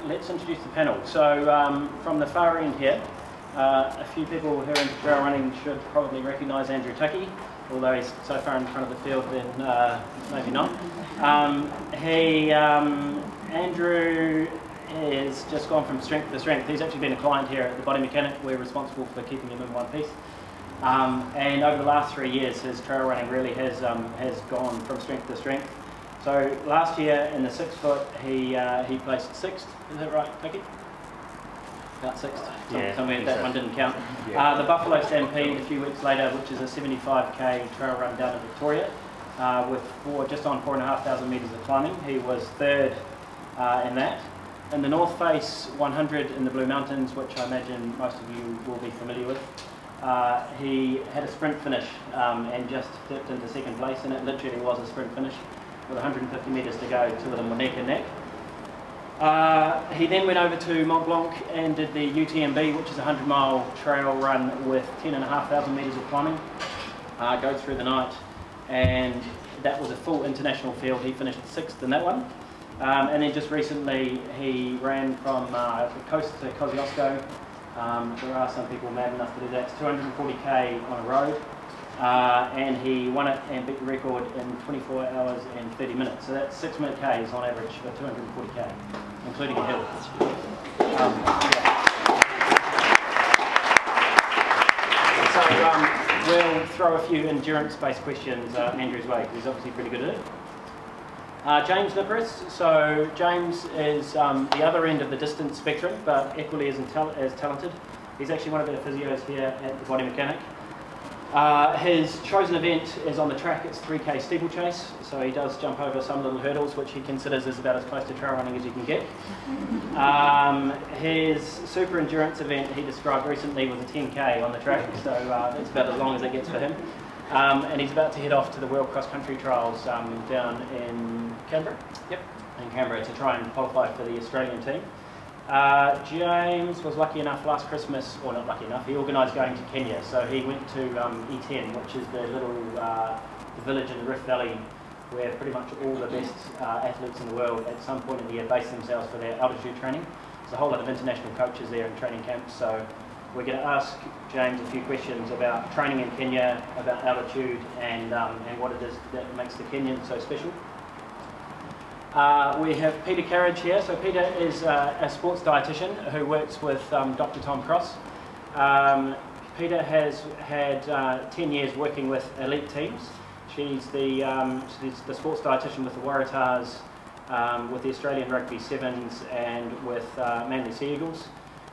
Let's introduce the panel. So from the far end here, a few people who are into trail running should probably recognise Andrew Tuckey, although he's so far in front of the field then maybe not. Andrew has just gone from strength to strength. He's actually been a client here at the Body Mechanic. We're responsible for keeping him in one piece. And over the last 3 years, his trail running really has gone from strength to strength. So last year in the 6 foot, he placed 6th. Is that right, Tuckey? About 6th. Yeah, somewhere that so. one didn't count. Yeah. The Buffalo Stampede a few weeks later, which is a 75k trail run down in Victoria, with just on 4,500 metres of climbing. He was 3rd in that. In the North Face 100 in the Blue Mountains, which I imagine most of you will be familiar with, he had a sprint finish and just dipped into 2nd place, and it literally was a sprint finish with 150 metres to go. Two of them were neck and neck. He then went over to Mont Blanc and did the UTMB, which is a 100-mile trail run with 10,500 metres of climbing. Goes through the night, and that was a full international field. He finished 6th in that one. And then just recently he ran from the coast to Kosciuszko. There are some people mad enough to do that. It's 240k on a road, and he won it and beat the record in 24 hours and 30 minutes. So that's 6-minute Ks on average for 240k, including a hill. So we'll throw a few endurance-based questions Andrew's way, because he's obviously pretty good at it. James Niperis. So James is the other end of the distance spectrum, but equally as talented. He's actually one of the physios here at the Body Mechanic. His chosen event is on the track. It's 3k steeplechase, so he does jump over some little hurdles, which he considers is about as close to trail running as you can get. His super endurance event he described recently was a 10k on the track, so that's about as long as it gets for him. And he's about to head off to the World Cross Country Trials down in Canberra. Yep, in Canberra, to try and qualify for the Australian team. James was lucky enough last Christmas, or not lucky enough, he organised going to Kenya. So he went to E10, which is the little the village in the Rift Valley where pretty much all the best athletes in the world at some point in the year base themselves for their altitude training. There's a whole lot of international coaches there in training camps. So we're going to ask James a few questions about training in Kenya, about altitude, and what it is that makes the Kenyan so special. We have Peter Carriage here. So Peter is a sports dietitian who works with Dr. Tom Cross. Peter has had 10 years working with elite teams. She's the sports dietitian with the Waratahs, with the Australian Rugby Sevens, and with Manly Sea Eagles.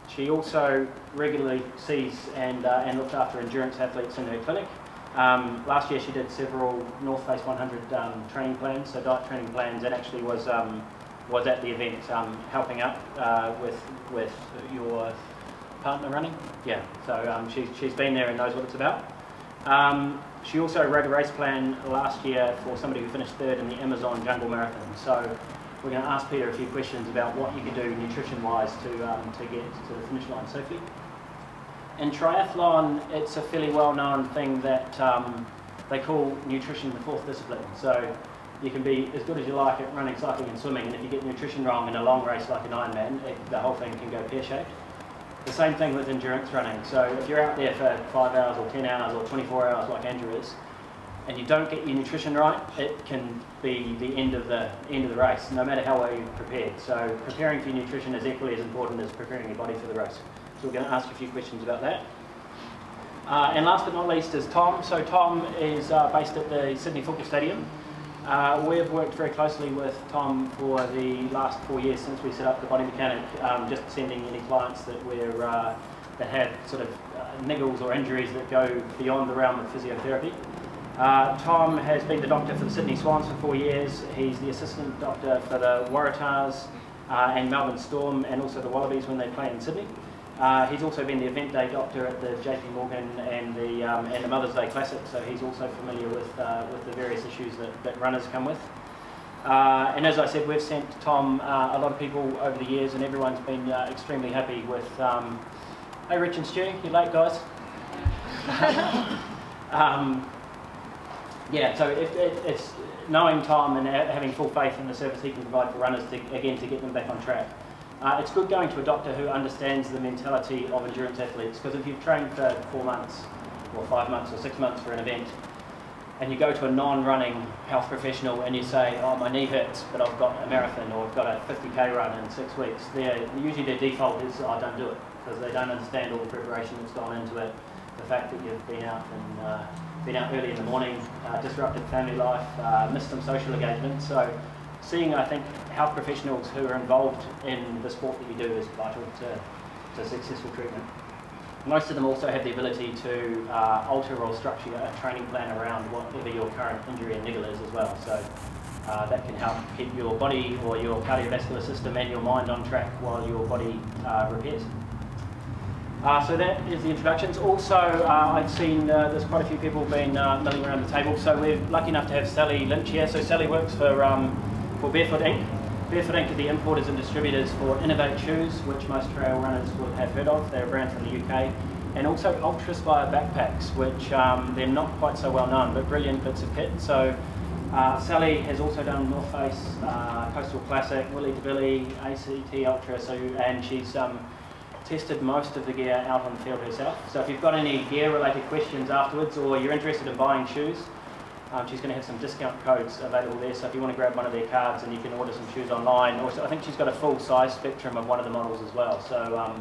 She also regularly sees and looks after endurance athletes in her clinic. Last year she did several North Face 100 training plans, so diet training plans, and actually was at the event helping out with your partner running. Yeah, so she's been there and knows what it's about. She also wrote a race plan last year for somebody who finished 3rd in the Amazon Jungle Marathon. So we're going to ask Peter a few questions about what you can do nutrition-wise to get to the finish line safely. In triathlon, it's a fairly well-known thing that they call nutrition the 4th discipline. So you can be as good as you like at running, cycling and swimming, and if you get nutrition wrong in a long race like an Ironman, the whole thing can go pear-shaped. The same thing with endurance running. So if you're out there for 5 hours or 10 hours or 24 hours like Andrew is, and you don't get your nutrition right, it can be the end of the race, no matter how well you've prepared. So preparing for your nutrition is equally as important as preparing your body for the race. So we're going to ask a few questions about that. And last but not least is Tom. So Tom is based at the Sydney Football Stadium. We've worked very closely with Tom for the last 4 years since we set up the Body Mechanic, just sending any clients that that have sort of niggles or injuries that go beyond the realm of physiotherapy. Tom has been the doctor for the Sydney Swans for 4 years. He's the assistant doctor for the Waratahs and Melbourne Storm, and also the Wallabies when they play in Sydney. He's also been the event day doctor at the JP Morgan and the Mother's Day Classic, so he's also familiar with the various issues that runners come with. And as I said, we've sent Tom a lot of people over the years, and everyone's been extremely happy with. Hey, Rich and Stu, you late, guys? Yeah, so it's knowing Tom and having full faith in the service he can provide for runners to get them back on track. It's good going to a doctor who understands the mentality of endurance athletes, because if you've trained for 4 months or 5 months or 6 months for an event and you go to a non-running health professional and you say, oh, my knee hurts but I've got a marathon or I've got a 50k run in 6 weeks, usually their default is, oh, don't do it, because they don't understand all the preparation that's gone into it, the fact that you've been out early in the morning, disrupted family life, missed some social engagement. So seeing, I think, health professionals who are involved in the sport that you do is vital to successful treatment. Most of them also have the ability to alter or structure a training plan around whatever your current injury and niggle is as well. So that can help keep your body or your cardiovascular system and your mind on track while your body repairs. So that is the introductions. Also, I've seen there's quite a few people been milling around the table. So we're lucky enough to have Sally Lynch here. So Sally works for Barefoot Inc. Barefoot Inc. are the importers and distributors for Innovate shoes, which most trail runners will have heard of. They're a brand from the UK. And also Ultraspire backpacks, which they're not quite so well known, but brilliant bits of kit. So Sally has also done North Face, Coastal Classic, Willy to Billy, ACT Ultra, and she's tested most of the gear out on the field herself. So if you've got any gear related questions afterwards, or you're interested in buying shoes, she's going to have some discount codes available there. So if you want to grab one of their cards and you can order some shoes online. Also, I think she's got a full size spectrum of one of the models as well. So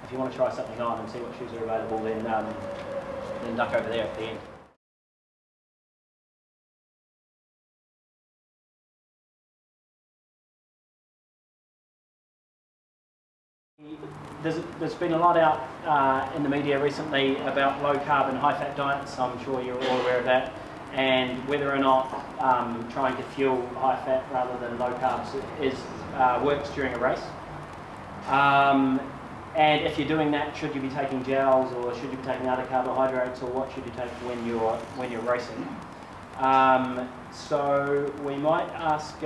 if you want to try something on and see what shoes are available, then duck over there at the end. There's been a lot out in the media recently about low carb and high fat diets. I'm sure you're all aware of that, and whether or not trying to fuel high fat rather than low carbs works during a race. And if you're doing that, should you be taking gels, or should you be taking other carbohydrates, or what should you take when you're racing? So we might ask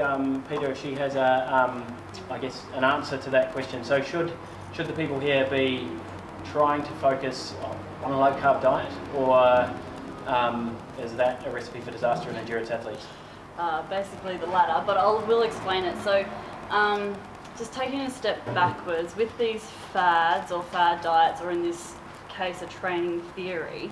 Peter if she has I guess an answer to that question. So should the people here be trying to focus on a low carb diet, or is that a recipe for disaster in endurance athletes? Basically the latter, but we'll explain it. So just taking a step backwards, with these fads or fad diets, or in this case a training theory,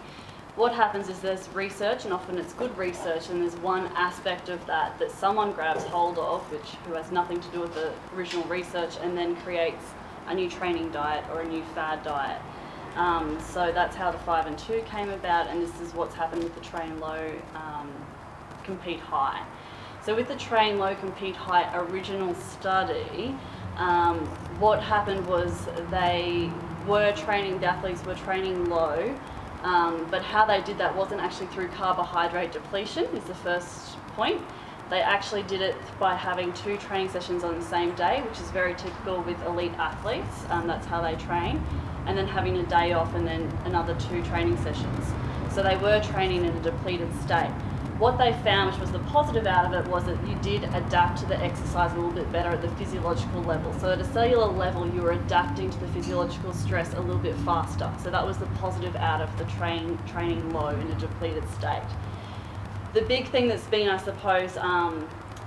what happens is there's research, and often it's good research, and there's one aspect of that someone grabs hold of, who has nothing to do with the original research, and then creates a new training diet or a new fad diet. So that's how the 5 and 2 came about, and this is what's happened with the train low, compete high. So with the train low, compete high original study, what happened was the athletes were training low, but how they did that wasn't actually through carbohydrate depletion, is the first point. They actually did it by having 2 training sessions on the same day, which is very typical with elite athletes. That's how they train. And then having a day off and then another 2 training sessions. So they were training in a depleted state. What they found, which was the positive out of it, was that you did adapt to the exercise a little bit better at the physiological level. So at a cellular level, you were adapting to the physiological stress a little bit faster. So that was the positive out of the training low in a depleted state. The big thing that's been, I suppose,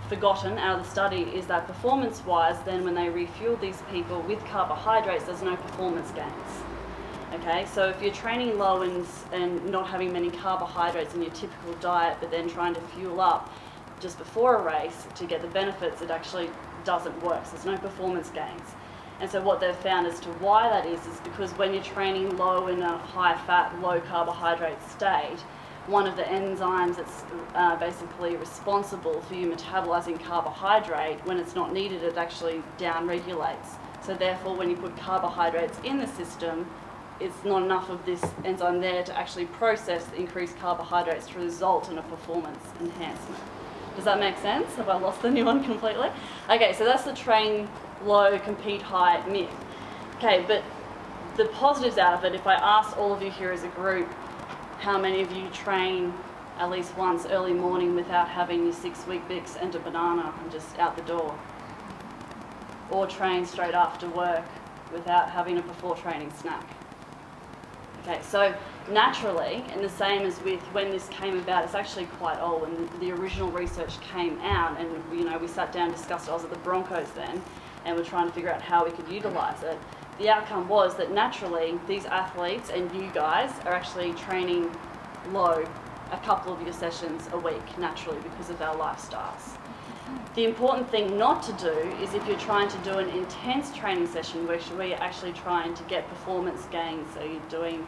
forgotten out of the study is that performance-wise, then when they refueled these people with carbohydrates, there's no performance gains. Okay, so if you're training low and not having many carbohydrates in your typical diet, but then trying to fuel up just before a race to get the benefits, it actually doesn't work. So there's no performance gains. And so what they've found as to why that is because when you're training low in a high-fat, low-carbohydrate state, one of the enzymes that's basically responsible for you metabolizing carbohydrate, when it's not needed, it actually down-regulates. So therefore, when you put carbohydrates in the system, it's not enough of this enzyme there to actually process the increased carbohydrates to result in a performance enhancement. Does that make sense? Have I lost anyone completely? Okay, so that's the train low, compete high myth. Okay, but the positives out of it, if I asked all of you here as a group, how many of you train at least once early morning without having your 6-week Bix and a banana and just out the door? Or train straight after work without having a before training snack? Okay, so naturally, and the same as with when this came about, it's actually quite old. When the original research came out, and we sat down and discussed it. I was at the Broncos then, and we're trying to figure out how we could utilise it. The outcome was that naturally, these athletes and you guys are actually training low a couple of your sessions a week naturally because of our lifestyles. The important thing not to do is if you're trying to do an intense training session where you're actually trying to get performance gains, so you're doing,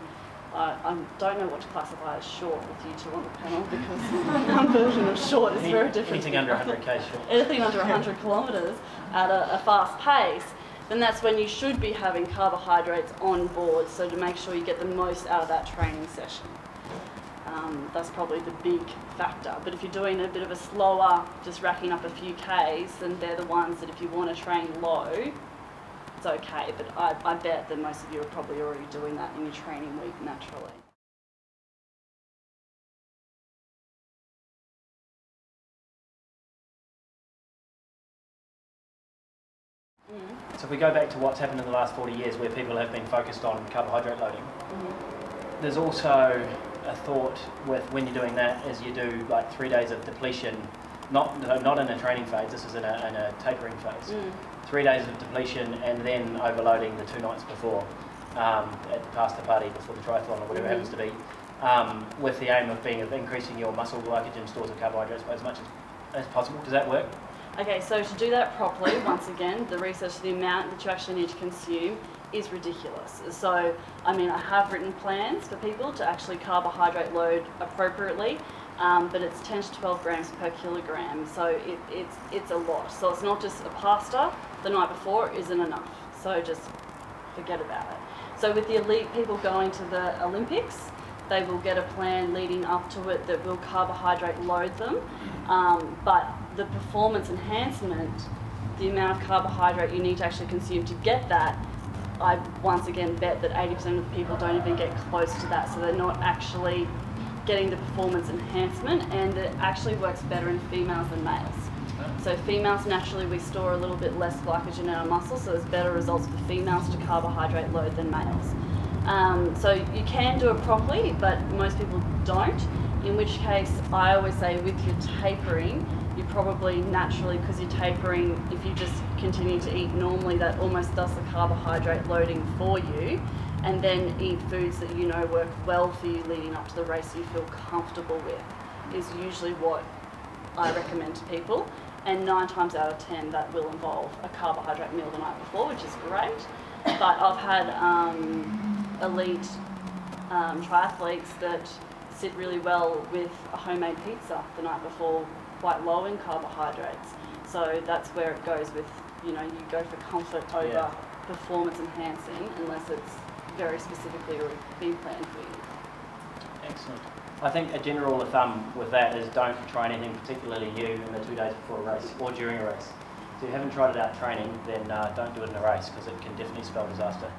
I don't know what to classify as short with you two on the panel because one version of short is very different. Anything under 100k short. Anything under 100 kilometres at a fast pace, then that's when you should be having carbohydrates on board, so to make sure you get the most out of that training session. That's probably the big factor. But if you're doing a bit of a slower, just racking up a few Ks, then they're the ones that if you want to train low, it's okay. But I bet that most of you are probably already doing that in your training week naturally. So if we go back to what's happened in the last 40 years where people have been focused on carbohydrate loading, there's also a thought with when you're doing that is you do like 3 days of depletion, not in a training phase, this is in a tapering phase. 3 days of depletion and then overloading the 2 nights before at the pasta party before the triathlon or whatever it happens to be, with the aim of increasing your muscle glycogen stores of carbohydrates as much as possible. Does that work? Okay, so to do that properly, once again, the research, the amount that you actually need to consume is ridiculous. So, I mean, I have written plans for people to actually carbohydrate load appropriately, but it's 10 to 12 grams per kilogram, so it's a lot. So it's not just a pasta the night before isn't enough, so just forget about it. So with the elite people going to the Olympics, they will get a plan leading up to it that will carbohydrate load them, but the performance enhancement, the amount of carbohydrate you need to actually consume to get that, I once again bet that 80% of the people don't even get close to that, so they're not actually getting the performance enhancement, and it actually works better in females than males. So females, naturally we store a little bit less glycogen in our muscles, so there's better results for females to carbohydrate load than males. So you can do it properly, but most people don't, in which case I always say with your tapering, you probably naturally, because you're tapering, if you just continue to eat normally, that almost does the carbohydrate loading for you, and then eat foods that you know work well for you leading up to the race you feel comfortable with, is usually what I recommend to people. And 9 times out of 10 that will involve a carbohydrate meal the night before, which is great. But I've had elite triathletes that sit really well with a homemade pizza the night before, quite low in carbohydrates. So that's where it goes with, you go for comfort over performance enhancing, unless it's very specifically been planned for you. Excellent. I think a general rule of thumb with that is don't try anything particularly new in the 2 days before a race or during a race. If you haven't tried it out training, then don't do it in a race because it can definitely spell disaster.